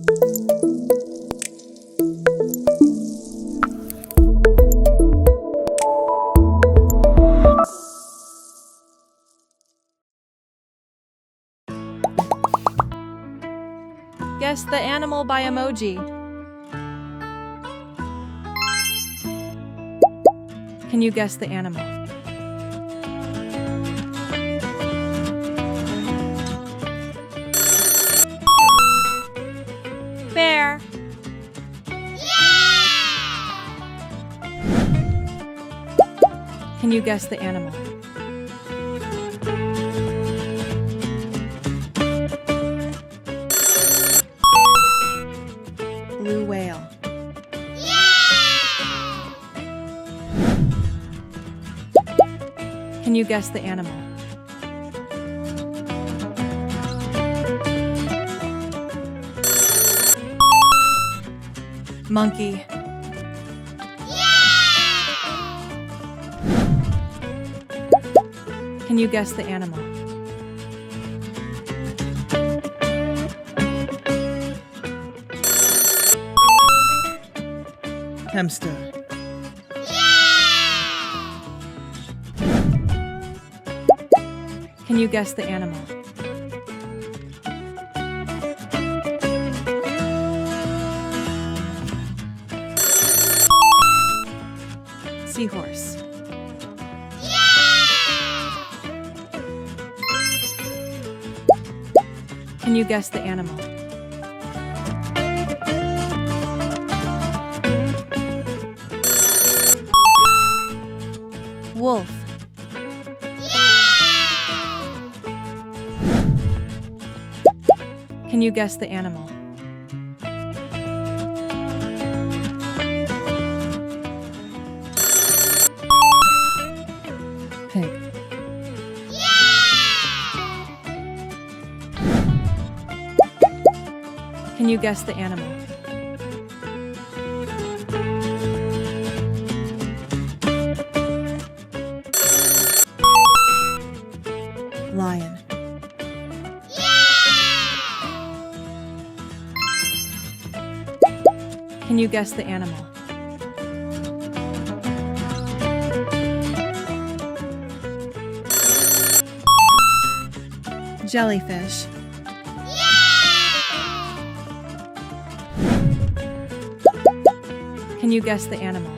Guess the animal by emoji. Can you guess the animal? Bear. Can you guess the animal? Blue whale. Can you guess the animal? Monkey. Can you guess the animal? Hamster. Can you guess the animal? Seahorse. Can you guess the animal? Wolf. Can you guess the animal? Pig. Can you guess the animal? Lion. Can you guess the animal? Jellyfish. Can you guess the animal?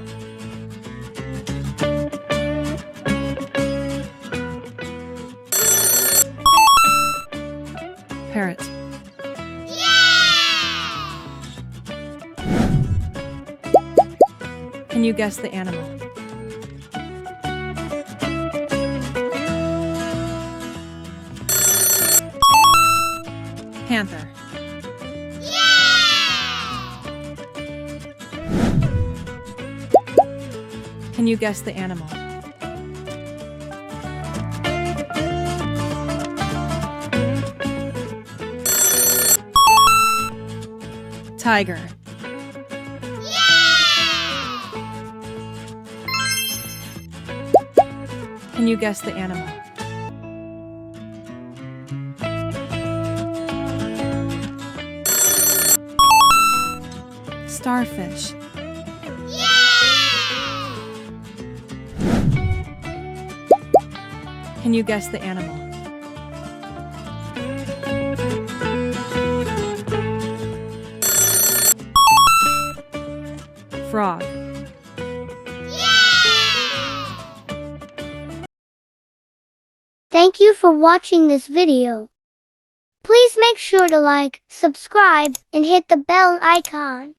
Parrot. Can you guess the animal? Panther. Can you guess the animal? Tiger. Can you guess the animal? Starfish. Can you guess the animal? Frog. Thank you for watching this video. Please make sure to like, subscribe, and hit the bell icon.